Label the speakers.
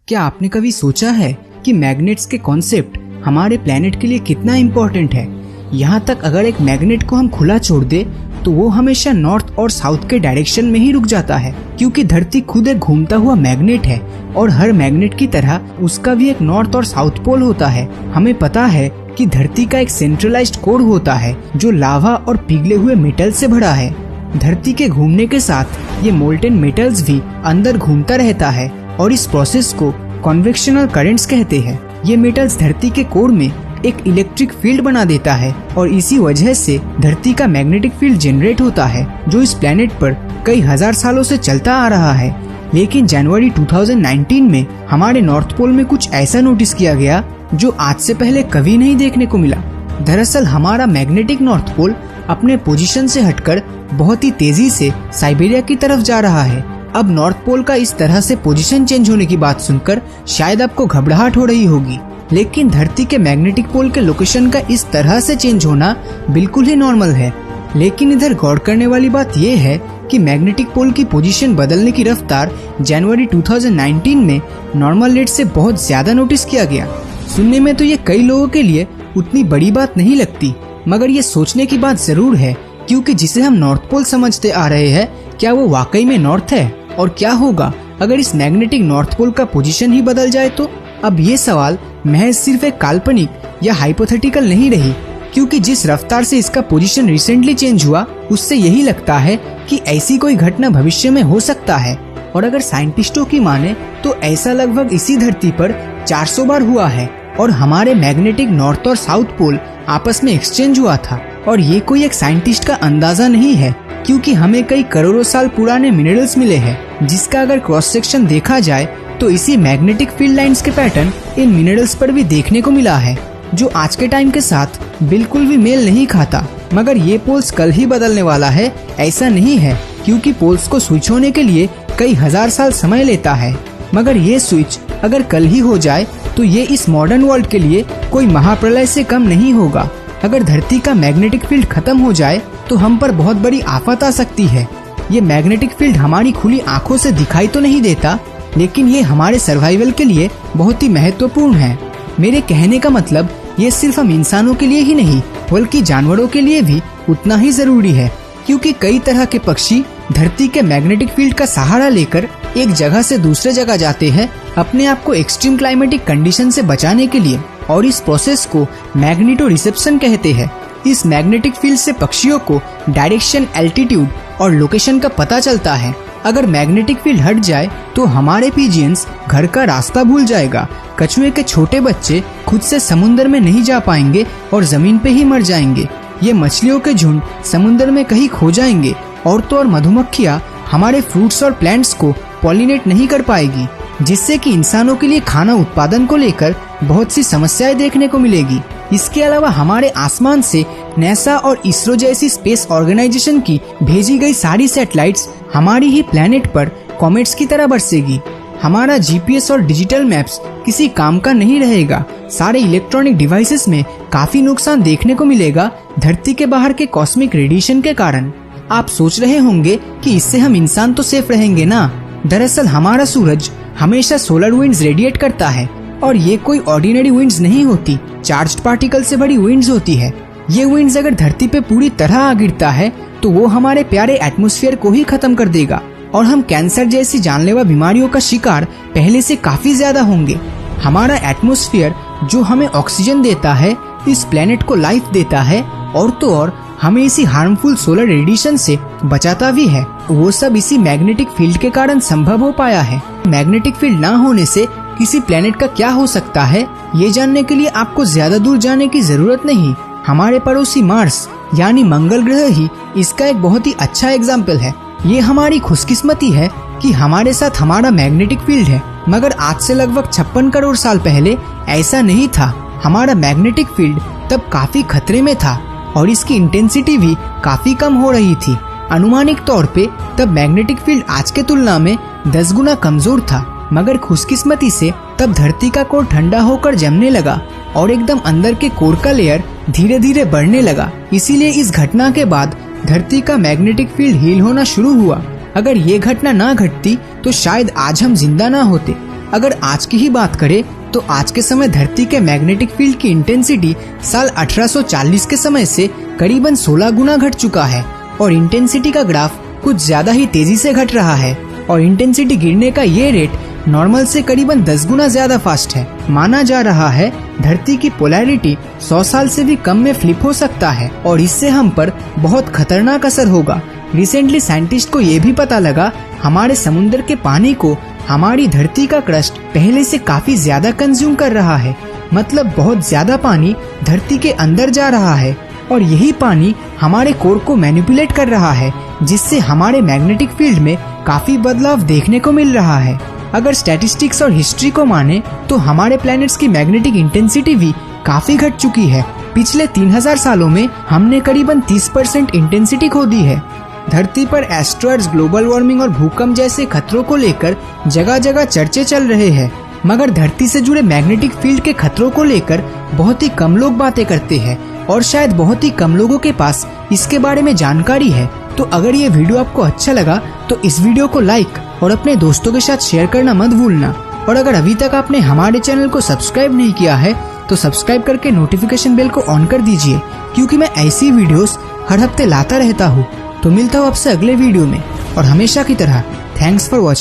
Speaker 1: क्या आपने कभी सोचा है कि मैग्नेट्स के कॉन्सेप्ट हमारे प्लेनेट के लिए कितना इम्पोर्टेंट है? यहाँ तक अगर एक मैग्नेट को हम खुला छोड़ दे तो वो हमेशा नॉर्थ और साउथ के डायरेक्शन में ही रुक जाता है, क्योंकि धरती खुद एक घूमता हुआ मैग्नेट है और हर मैग्नेट की तरह उसका भी एक नॉर्थ और साउथ पोल होता है। हमें पता है कि धरती का एक सेंट्रलाइज्ड कोर होता है जो लावा और पिघले हुए मेटल से भरा है। धरती के घूमने के साथ ये मोल्टेन मेटल्स भी अंदर घूमता रहता है और इस प्रोसेस को कन्वेक्शनल करंट्स कहते हैं। ये मेटल्स धरती के कोर में एक इलेक्ट्रिक फील्ड बना देता है और इसी वजह से धरती का मैग्नेटिक फील्ड जनरेट होता है जो इस प्लेनेट पर कई हजार सालों से चलता आ रहा है। लेकिन जनवरी 2019 में हमारे नॉर्थ पोल में कुछ ऐसा नोटिस किया गया जो आज से पहले कभी नहीं देखने को मिला। दरअसल हमारा मैग्नेटिक नॉर्थ पोल अपने पोजीशन से हटकर बहुत ही तेजी से साइबेरिया की तरफ जा रहा है। अब नॉर्थ पोल का इस तरह से पोजीशन चेंज होने की बात सुनकर शायद आपको घबराहट हो रही होगी, लेकिन धरती के मैग्नेटिक पोल के लोकेशन का इस तरह से चेंज होना बिल्कुल ही नॉर्मल है। लेकिन इधर गौर करने वाली बात यह है कि मैग्नेटिक पोल की पोजीशन बदलने की रफ्तार जनवरी 2019 में नॉर्मल रेट से बहुत ज्यादा नोटिस किया गया। सुनने में तो ये कई लोगों के लिए उतनी बड़ी बात नहीं लगती, मगर ये सोचने की बात जरूर है, क्योंकि जिसे हम नॉर्थ पोल समझते आ रहे हैं, क्या वो वाकई में नॉर्थ है? और क्या होगा अगर इस मैग्नेटिक नॉर्थ पोल का पोजीशन ही बदल जाए तो? अब ये सवाल महज सिर्फ एक काल्पनिक या हाइपोथेटिकल नहीं रही, क्योंकि जिस रफ्तार से इसका पोजीशन रिसेंटली चेंज हुआ उससे यही लगता है कि ऐसी कोई घटना भविष्य में हो सकता है। और अगर साइंटिस्टों की माने तो ऐसा लगभग इसी धरती पर 400 बार हुआ है और हमारे मैग्नेटिक नॉर्थ और साउथ पोल आपस में एक्सचेंज हुआ था। और ये कोई एक साइंटिस्ट का अंदाजा नहीं है, क्योंकि हमें कई करोड़ों साल पुराने मिनरल्स मिले हैं जिसका अगर क्रॉस सेक्शन देखा जाए तो इसी मैग्नेटिक फील्ड लाइंस के पैटर्न इन मिनरल्स पर भी देखने को मिला है, जो आज के टाइम के साथ बिल्कुल भी मेल नहीं खाता। मगर ये पोल्स कल ही बदलने वाला है ऐसा नहीं है, क्योंकि पोल्स को स्विच होने के लिए कई हजार साल समय लेता है। मगर ये स्विच अगर कल ही हो जाए तो ये इस मॉडर्न वर्ल्ड के लिए कोई महाप्रलय से कम नहीं होगा। अगर धरती का मैग्नेटिक फील्ड खत्म हो जाए तो हम पर बहुत बड़ी आफत आ सकती है। ये मैग्नेटिक फील्ड हमारी खुली आंखों से दिखाई तो नहीं देता, लेकिन ये हमारे सर्वाइवल के लिए बहुत ही महत्वपूर्ण है। मेरे कहने का मतलब ये सिर्फ हम इंसानों के लिए ही नहीं बल्कि जानवरों के लिए भी उतना ही जरूरी है, क्योंकि कई तरह के पक्षी धरती के मैग्नेटिक फील्ड का सहारा लेकर एक जगह से दूसरे जगह जाते हैं अपने आप को एक्सट्रीम क्लाइमेटिक कंडीशन से बचाने के लिए, और इस प्रोसेस को मैग्नेटो रिसेप्शन कहते हैं। इस मैग्नेटिक फील्ड से पक्षियों को डायरेक्शन, एल्टीट्यूड और लोकेशन का पता चलता है। अगर मैग्नेटिक फील्ड हट जाए तो हमारे पिजियंस घर का रास्ता भूल जाएगा, कछुए के छोटे बच्चे खुद से समुद्र में नहीं जा पाएंगे और जमीन पे ही मर जाएंगे। ये मछलियों के झुंड समुद्र में कहीं खो जाएंगे, और तो और मधुमक्खियाँ हमारे फ्रूट्स और प्लांट्स को पॉलिनेट नहीं कर पाएगी, जिससे कि इंसानों के लिए खाना उत्पादन को लेकर बहुत सी समस्याएं देखने को मिलेगी। इसके अलावा हमारे आसमान से नासा और इसरो जैसी स्पेस ऑर्गेनाइजेशन की भेजी गई सारी सैटेलाइट्स हमारी ही प्लेनेट पर कॉमेट्स की तरह बरसेगी। हमारा जीपीएस और डिजिटल मैप्स किसी काम का नहीं रहेगा। सारे इलेक्ट्रॉनिक डिवाइसेस में काफी नुकसान देखने को मिलेगा धरती के बाहर के कॉस्मिक रेडिएशन के कारण। आप सोच रहे होंगे कि इससे हम इंसान तो सेफ रहेंगे ना? दरअसल हमारा सूरज हमेशा सोलर विंड्स रेडिएट करता है, और ये कोई ऑर्डिनरी विंड्स नहीं होती, चार्ज्ड पार्टिकल से बड़ी विंड्स होती है। ये विंड्स अगर धरती पे पूरी तरह आ गिरता है तो वो हमारे प्यारे एटमॉस्फेयर को ही खत्म कर देगा, और हम कैंसर जैसी जानलेवा बीमारियों का शिकार पहले से काफी ज्यादा होंगे। हमारा एटमॉस्फेयर जो हमें ऑक्सीजन देता है, इस प्लेनेट को लाइफ देता है, और तो और हमें इसी हार्मफुल सोलर रेडिएशन से बचाता भी है। वो सब इसी मैग्नेटिक फील्ड के कारण संभव हो पाया है। मैग्नेटिक फील्ड ना होने से किसी प्लेनेट का क्या हो सकता है, ये जानने के लिए आपको ज्यादा दूर जाने की जरूरत नहीं। हमारे पड़ोसी मार्स यानी मंगल ग्रह ही इसका एक बहुत ही अच्छा एग्जाम्पल है। ये हमारी खुशकिस्मती है कि हमारे साथ हमारा मैग्नेटिक फील्ड है, मगर आज से लगभग 56 करोड़ साल पहले ऐसा नहीं था। हमारा मैग्नेटिक फील्ड तब काफी खतरे में था और इसकी इंटेंसिटी भी काफी कम हो रही थी। अनुमानिक तौर पे तब मैग्नेटिक फील्ड आज के तुलना में 10 गुना कमजोर था, मगर खुशकिस्मती से तब धरती का कोर ठंडा होकर जमने लगा और एकदम अंदर के कोर का लेयर धीरे धीरे बढ़ने लगा। इसीलिए इस घटना के बाद धरती का मैग्नेटिक फील्ड हील होना शुरू हुआ। अगर ये घटना ना घटती तो शायद आज हम जिंदा ना होते। अगर आज की ही बात करें तो आज के समय धरती के मैग्नेटिक फील्ड की इंटेंसिटी साल 1840 के समय से करीबन 16 गुना घट चुका है और इंटेंसिटी का ग्राफ कुछ ज्यादा ही तेजी से घट रहा है और इंटेंसिटी गिरने का ये रेट नॉर्मल से करीबन 10 गुना ज्यादा फास्ट है। माना जा रहा है धरती की पोलैरिटी 100 साल से भी कम में फ्लिप हो सकता है और इससे हम पर बहुत खतरनाक असर होगा। रिसेंटली साइंटिस्ट को ये भी पता लगा हमारे समुद्र के पानी को हमारी धरती का क्रस्ट पहले से काफी ज्यादा कंज्यूम कर रहा है, मतलब बहुत ज्यादा पानी धरती के अंदर जा रहा है और यही पानी हमारे कोर को मैनिपुलेट कर रहा है, जिससे हमारे मैग्नेटिक फील्ड में काफी बदलाव देखने को मिल रहा है। अगर स्टैटिस्टिक्स और हिस्ट्री को माने तो हमारे प्लैनेट्स की मैग्नेटिक इंटेंसिटी भी काफी घट चुकी है। पिछले 3000 सालों में हमने करीबन 30% इंटेंसिटी खो दी है। धरती पर एस्ट्रॉयड्स, ग्लोबल वार्मिंग और भूकंप जैसे खतरों को लेकर जगह जगह चर्चे चल रहे हैं, मगर धरती से जुड़े मैग्नेटिक फील्ड के खतरों को लेकर बहुत ही कम लोग बातें करते हैं और शायद बहुत ही कम लोगों के पास इसके बारे में जानकारी है। तो अगर ये वीडियो आपको अच्छा लगा तो इस वीडियो को लाइक और अपने दोस्तों के साथ शेयर करना मत भूलना। और अगर अभी तक आपने हमारे चैनल को सब्सक्राइब नहीं किया है तो सब्सक्राइब करके नोटिफिकेशन बेल को ऑन कर दीजिए, क्योंकि मैं ऐसी वीडियोस हर हफ्ते लाता रहता हूँ। तो मिलता हूँ आपसे अगले वीडियो में और हमेशा की तरह थैंक्स फॉर वॉचिंग।